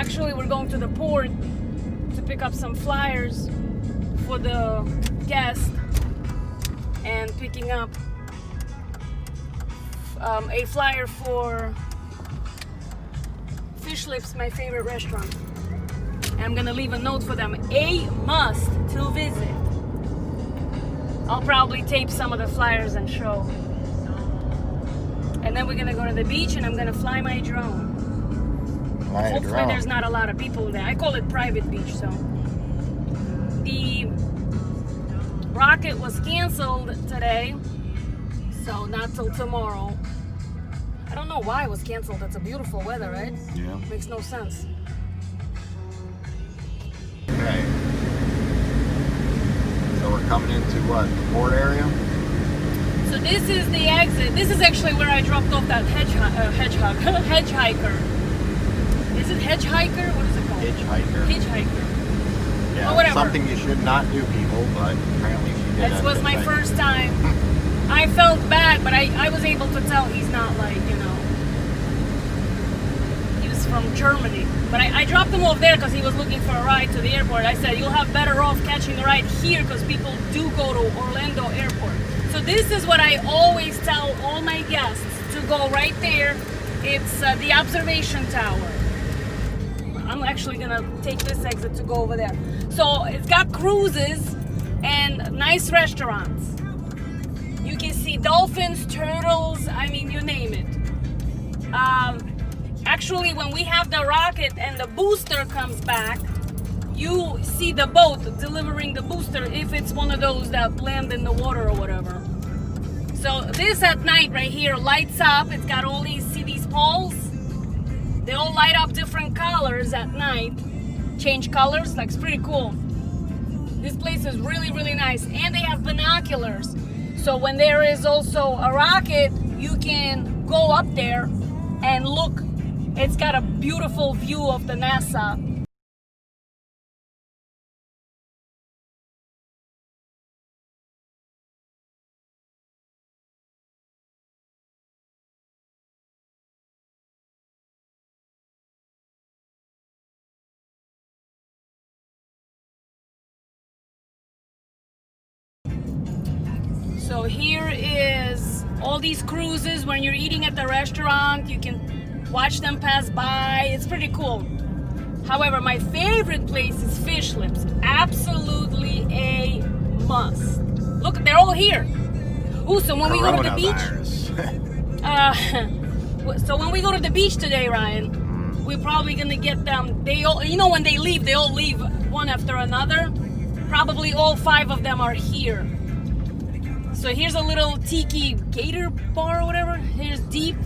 Actually, we're going to the port to pick up some flyers for the guests and picking up a flyer for Fish Lips, my favorite restaurant. And I'm gonna leave a note for them. A must to visit. I'll probably tape some of the flyers and show. And then we're gonna go to the beach and I'm gonna fly my drone. Hopefully there's not a lot of people there. I call it private beach, so. The rocket was canceled today, so not till tomorrow. I don't know why it was canceled. It's a beautiful weather, right? Yeah. Makes no sense. Okay. So we're coming into what? The port area? So this is the exit. This is actually where I dropped off that hitchhiker. Is it hitchhiker? What is it called? Hitchhiker. Hitchhiker. Yeah, or whatever. Something you should not do, people, but apparently she did. This was my first time. I felt bad, but I was able to tell he's not like, you know, he was from Germany. But I dropped him off there because he was looking for a ride to the airport. I said, you'll have better off catching a ride here because people do go to Orlando Airport. So this is what I always tell all my guests, to go right there. It's the observation tower. I'm actually gonna take this exit to go over there. So it's got cruises and nice restaurants. You can see dolphins, turtles, I mean, you name it. Actually, when we have the rocket and the booster comes back, you see the boat delivering the booster if it's one of those that land in the water or whatever. So this at night right here lights up. It's got all these, see these poles? They all light up different colors at night. Change colors, like it's pretty cool. This place is really, really nice. And they have binoculars. So when there is also a rocket, you can go up there and look. It's got a beautiful view of the NASA. So here is all these cruises. When you're eating at the restaurant, you can watch them pass by. It's pretty cool. However, my favorite place is Fish Lips. Absolutely a must. Look, they're all here. Ooh, so when we go to the beach, so when we go to the beach today, Ryan, we're probably gonna get them. They all, you know, when they all leave one after another. Probably all 5 of them are here. So here's a little tiki gator bar or whatever. Here's deep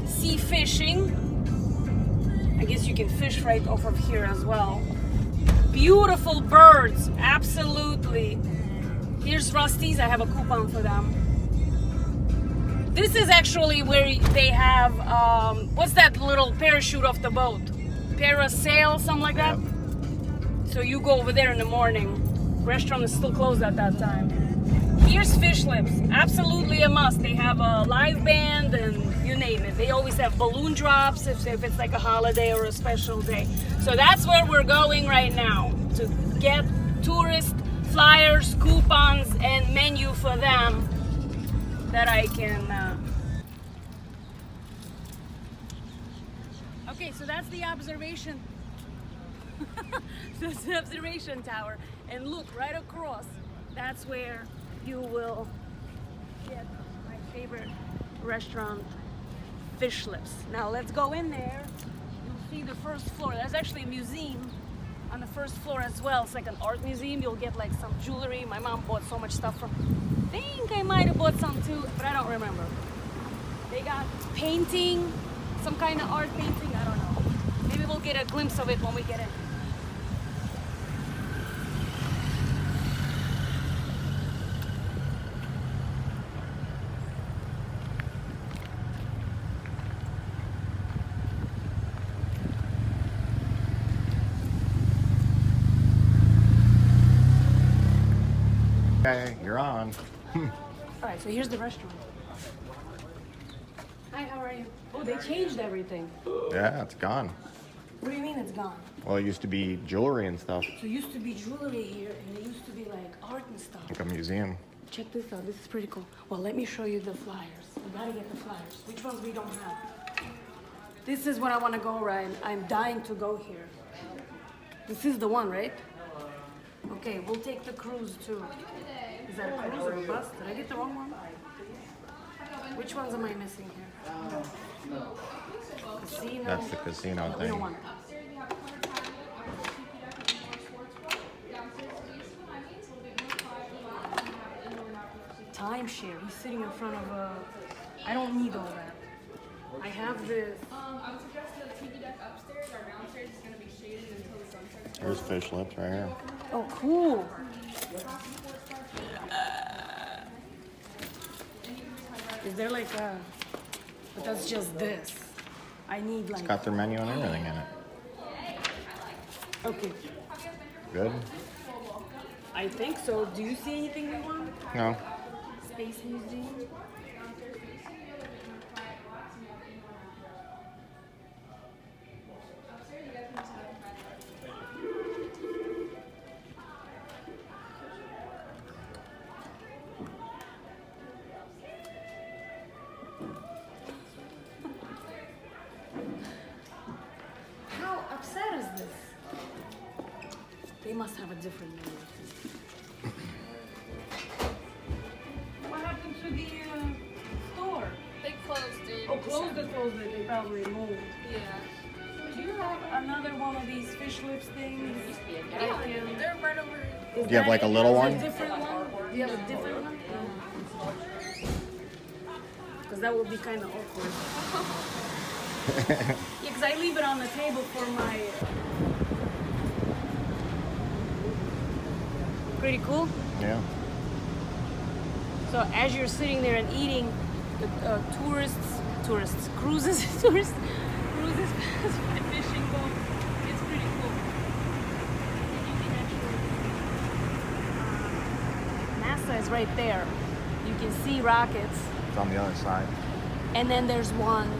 sea fishing. I guess you can fish right off of here as well. Beautiful birds, absolutely. Here's Rusty's. I have a coupon for them. This is actually where they have, what's that little parachute off the boat? Parasail, something like that? So you go over there in the morning. Restaurant is still closed at that time. Here's Fish Lips, absolutely a must. They have a live band and you name it. They always have balloon drops if it's like a holiday or a special day. So that's where we're going right now, to get tourist flyers, coupons, and menu for them that I can... Okay, so that's the observation. That's the observation tower. And look, right across, that's where you will get my favorite restaurant, Fish Lips. Now let's go in there. You'll see the first floor. There's actually a museum on the first floor as well. It's like an art museum. You'll get like some jewelry. My mom bought so much stuff from. I think I might have bought some too, but I don't remember. They got painting, some kind of art painting. I don't know. Maybe we'll get a glimpse of it when we get in. Okay, you're on. Alright, so here's the restaurant. Hi, how are you? Oh, they changed everything. Yeah, it's gone. What do you mean it's gone? Well, it used to be jewelry and stuff, So it used to be jewelry here, and it used to be like art and stuff. like a museum. Check this out. This is pretty cool. Well, let me show you the flyers. We gotta get the flyers. Which ones we don't have? This is what I want to go, Ryan. I'm dying to go here. This is the one, right? Okay, we'll take the cruise too. Is that a cruise or a bus? Did I get the wrong one? Which ones am I missing here? Casino. That's the casino No, we thing. don't want that. Timeshare. He's sitting in front of a. I don't need all that. I have this. I would suggest the TV deck upstairs. Our downstairs is going to be shaded until the sun sets. There's fish lips right here. Oh, cool. Is there like a? But that's just this. I need like. It's got their menu and everything in it. Okay. Good? I think so. Do you see anything we want? No. Space Museum. How upset is this? They must have a different menu. What happened to the store? They closed it. Oh, closed it. They probably moved. Yeah. Do you have another one of these fish lips things? Yeah, they're right over. Is Do you have, that like, a it? little Is it one? A different one? Do you have a different one? Because that would be kind of awkward. Yeah, because I leave it on the table for my. Pretty cool. Yeah. So as you're sitting there and eating, the cruises cruises pass by fishing boat. It's pretty cool. And you can actually, NASA is right there. You can see rockets, It's on the other side. and then there's one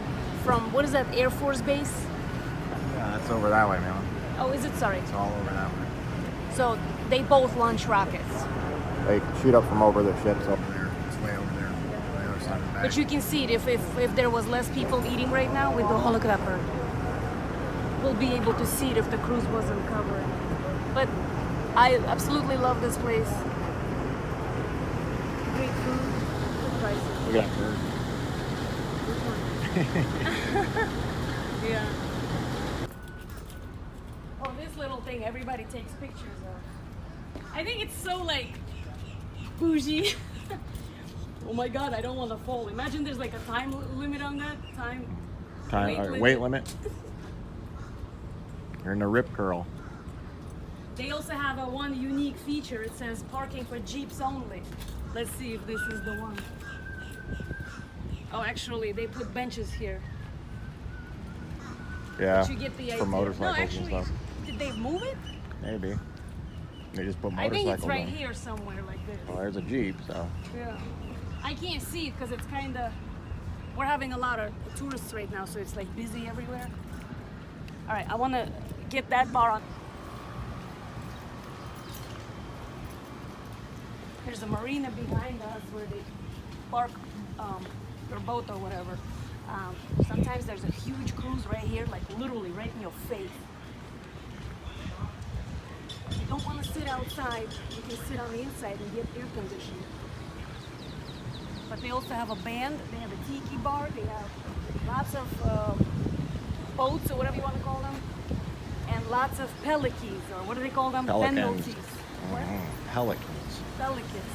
from what is that Air Force Base? Yeah, that's over that way, man. Oh, is it? Sorry. It's all over that way. So they both launch rockets, They shoot up from over the ships over there. It's way over there. On the other side of the bay. but you can see it if there was less people eating right now with the helicopter. We'll be able to see it if the cruise wasn't covered. But I absolutely love this place. Great food, good prices. Look at that bird. Yeah. Oh, this little thing everybody takes pictures of. I think it's so like bougie. Oh my god, I don't want to fall. Imagine there's like a time limit on that. Weight limit. You're in the rip curl. They also have a one unique feature. It says parking for Jeeps only. Let's see if this is the one. Oh, actually, they put benches here. Yeah. But you get the idea. For motorcycles No, actually, and stuff. did they move it? Maybe. They just put I motorcycles think it's right on. here somewhere like this. Well, there's a Jeep, so. Yeah. I can't see it because it's kind of. We're having a lot of tourists right now, so it's like busy everywhere. All right, I want to get that bar on. There's a marina behind us where they park their boat or whatever. Sometimes there's a huge cruise right here, like literally right in your face. If you don't want to sit outside, you can sit on the inside and get air conditioning. But they also have a band, they have a tiki bar, they have lots of boats or whatever you want to call them, and lots of pelikis, or what do they call them? Pelicans. Penalties. What? Pelicans. Pelicans.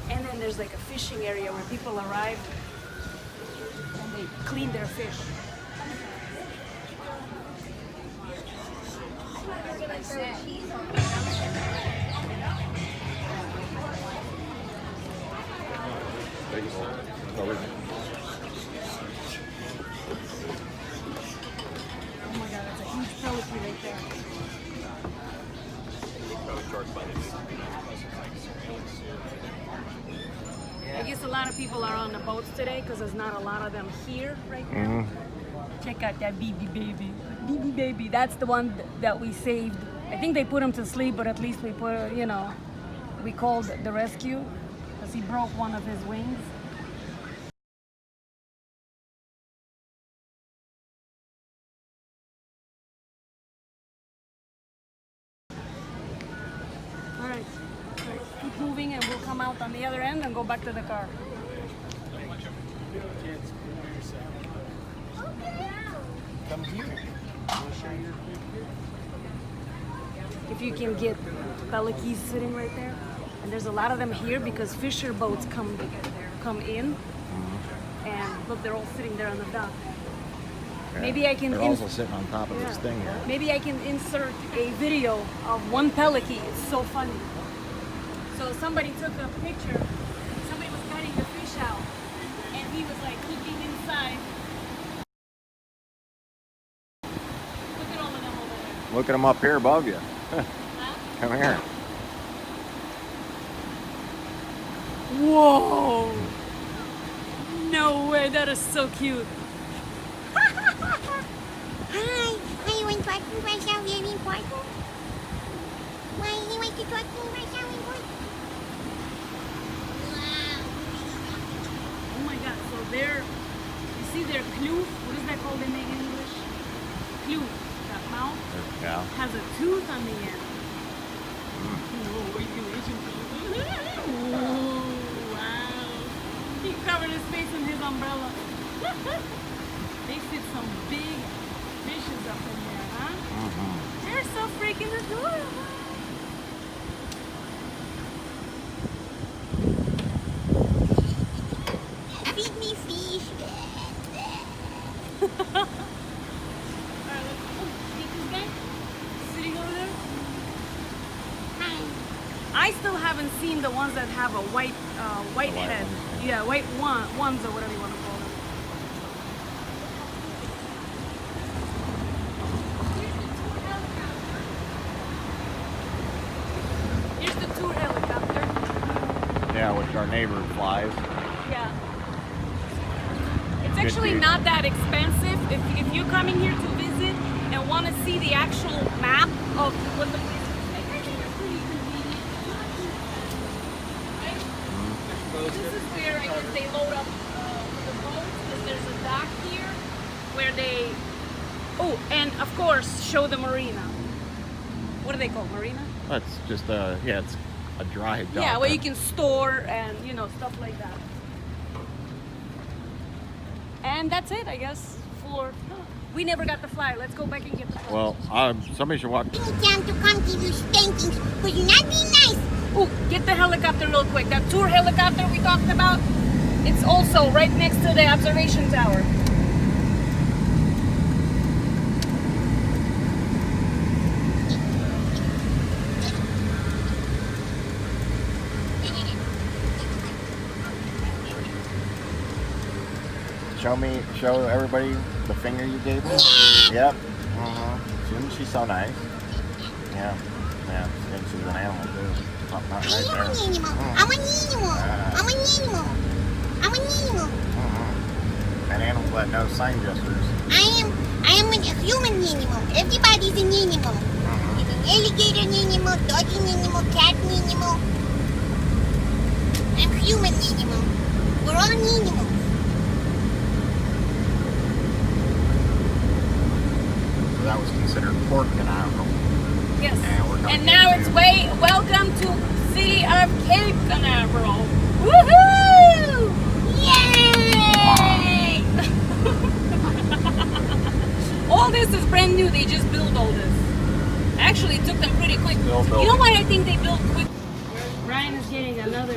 And then there's like a fishing area where people arrive and they clean their fish. Oh my god, that's a huge pelican right there. I guess a lot of people are on the boats today because there's not a lot of them here right now. Check out that BB baby. BB baby, that's the one that we saved. I think they put him to sleep, but at least we put, you know, we called the rescue because he broke one of his wings. All right, keep moving and we'll come out on the other end and go back to the car. Come here. If you can get pelicans sitting right there, and there's a lot of them here because fisher boats come in, and look, they're all sitting there on the dock. Yeah. Maybe I can. They're also sitting on top of this Yeah. thing here. Maybe I can insert a video of one pelican. It's so funny. So somebody took a picture. Somebody was cutting the fish out, and he was like looking inside. Look at all of them over there. Look at them up here above you. Huh? Come here. Whoa! No way, that is so cute. Hi, I want to talk to myself very important. Why do you want to talk to myself important? Wow. Oh my god, so they're, you see their kloof? What is that called in English? Kloof, that mouth, Yeah. has a tooth on the end. Oh, regulation people. Oh, wow. He covered his face in his umbrella. They fit some big fishes up in there, huh? They're so freaking adorable. Feed me fish. Alright, let's see this guy sitting over there. Hi. I still haven't seen the ones that have a white white head. ones, Yeah, white ones or whatever you want to call them. Here's the tour helicopter. Yeah, which our neighbor flies. Yeah. It's actually not that expensive if you're coming here to visit and want to see the actual map of what the place is like. I think it's pretty convenient. Right? This is where I guess they load up the boats because there's a dock here where they. Oh, and of course, show the marina. What do they call marina? That's just it's a dry dock. Yeah, where you can store and stuff like that. And that's it, I guess. We never got the fly. Let's go back and get the fly. Well, somebody should walk. Any time to come to you spankings, but you're not being nice. Oh, get the helicopter real quick. That tour helicopter we talked about, it's also right next to the observation tower. Show everybody the finger you gave me. Yep. Isn't she so nice? Yeah. Yeah. And she's an animal too. Not I right am there. an animal. I'm an animal. I'm an animal. I'm an animal. An animal that knows sign gestures. I am a human animal. Everybody's an animal. There's an alligator animal, dog animal, cat animal. I'm human animal. We're all animals. So that was considered Port Canaveral. Yes. And we're coming And now into- it's welcome to City of Cape Canaveral. Woohoo! Yay! All this is brand new. They just built all this. Actually, it took them pretty quick. Still You know building. why I think they built quick? Ryan is getting another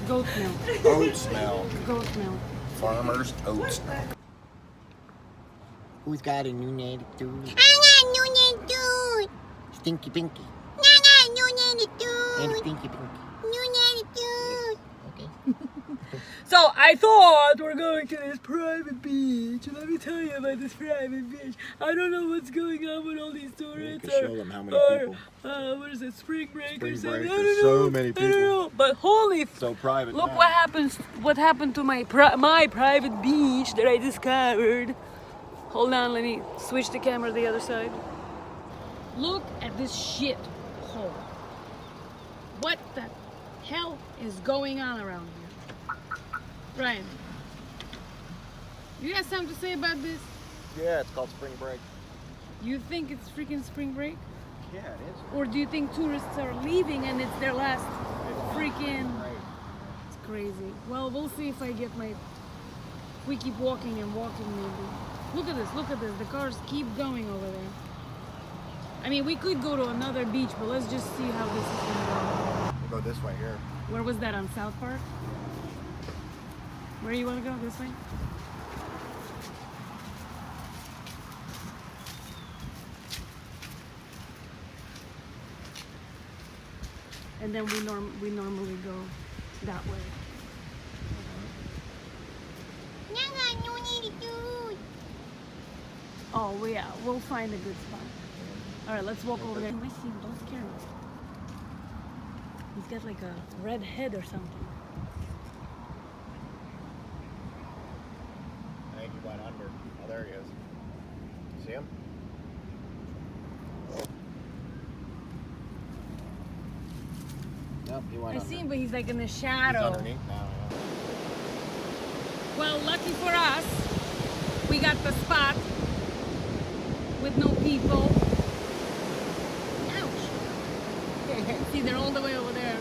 goat milk. Oat smell. Goat milk. Farmer's oat smell. Who's got a new name, dude? I got a new name, dude. Stinky Pinky. I got a new name, And dude. Stinky Pinky. New name, dude. Okay. So I thought we're going to this private beach. Let me me tell you about this private beach. I don't know what's going on with all these tourists. You can show them how many people. What is it, spring break Spring or something? break, I don't there's know. so many I don't people. know. But holy, So private. look now. what happened to my private beach that I discovered. Hold on, let me switch the camera to the other side. Look at this shit hole. What the hell is going on around here? Ryan, you got something to say about this? Yeah, it's called spring break. You think it's freaking spring break? Yeah, it is. Or do you think tourists are leaving and it's their last freaking... Right. It's crazy. Well, we'll see if I get my... We keep walking and walking maybe. Look at this, look at this. The cars keep going over there. I mean, we could go to another beach, but let's just see how this is gonna We'll go this way here. go. Where was that, on South Park? Where you wanna go? This way? And then we normally go that way. Oh, yeah, we'll find a good spot. All right, let's walk over there. I see him, don't scare me. He's got like a red head or something. I think he went under. Oh, there he is. See him? Yep, he went I under. see him, but he's like in the He's shadow. underneath now, yeah. Well, lucky for us, we got the spot with no people. Ouch. See, they're all the way over there.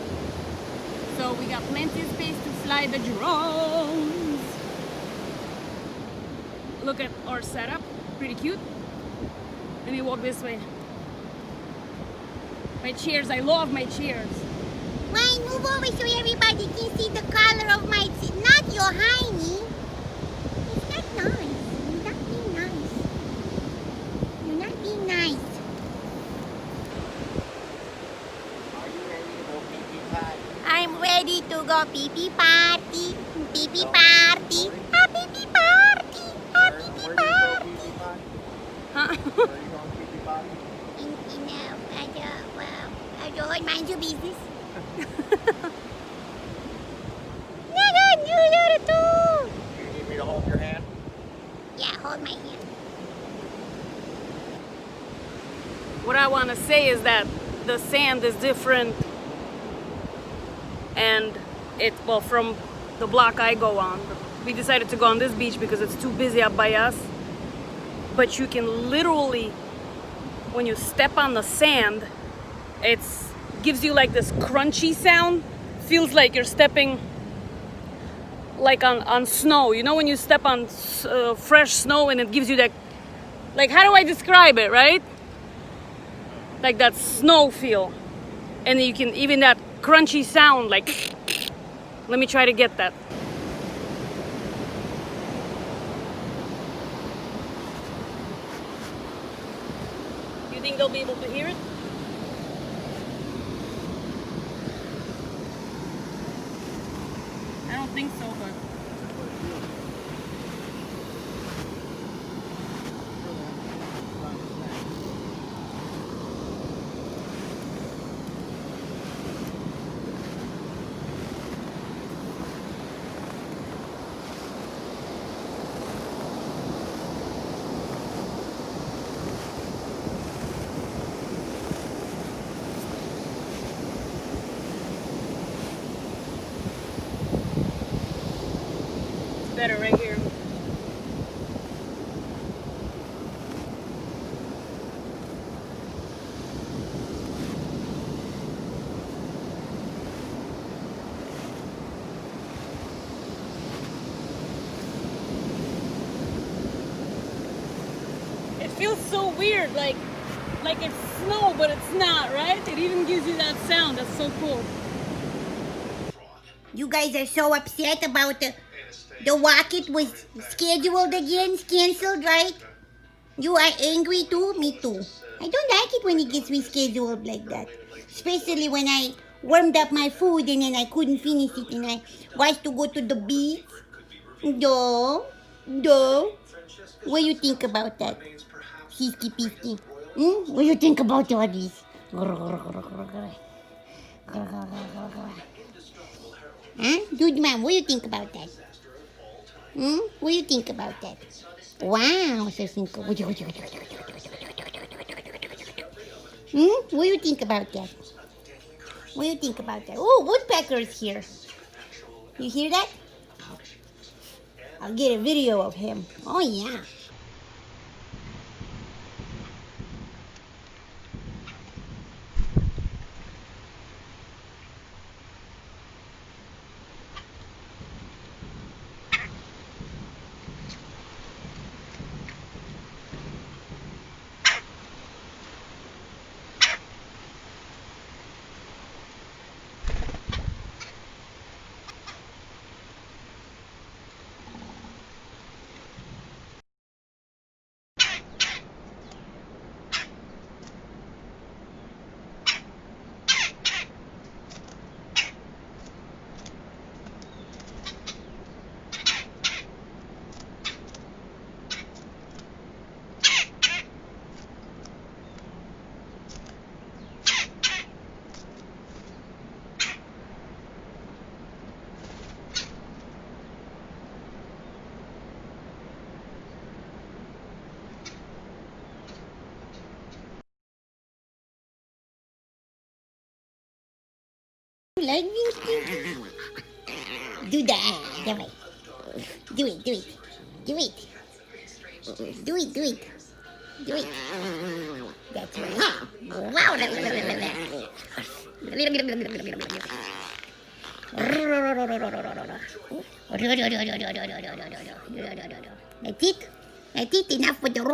So we got plenty of space to fly the drones. Look at our setup, pretty cute. Let me walk this way. My chairs, I love my chairs. Why move over so everybody can see the color of my seat? Not your hiney. It's not nice. You're not being nice. You're not being nice. Are you ready to go pee-pee potty? I'm ready to go pee-pee party. Pee-pee party. A pee-pee party. A pee-pee Where do you go party. pee-pee potty? Huh? Where are you going pee-pee potty? I don't mind your business. You need me to hold your hand? Yeah, hold my hand. What I want to say is that the sand is different, and well, from the block I go on, we decided to go on this beach because it's too busy up by us. But you can literally, when you step on the sand, it gives you like this crunchy sound. Feels like you're stepping like on snow. You know when you step on fresh snow and it gives you that, like, how do I describe it, right? Like that snow feel. And you can even that crunchy sound, like, let me try to get that. You think they'll be able to hear it? I don't think so, but it's better right here. It feels so weird, like it's snow, but it's not, right? It even gives you that sound. That's so cool. You guys are so upset about the rocket was scheduled again, canceled, right? You are angry too? Me too. I don't like it when it gets rescheduled like that. Especially when I warmed up my food and then I couldn't finish it and I was to go to the beach. No, No. What do you think about that? Sisky Pisky. What do you think about all this? Huh? Dude, man, what do you think about that? What do you think about that? Wow, so simple. What do you think about that? What do you think about that? Oh, Woodpecker's here. You hear that? I'll get a video of him. Oh, yeah. Like you do that. Давай. Do it. Do it. Do it. Do it. Do it. Do it. That's right. Wow. That's it. That's it. Enough with the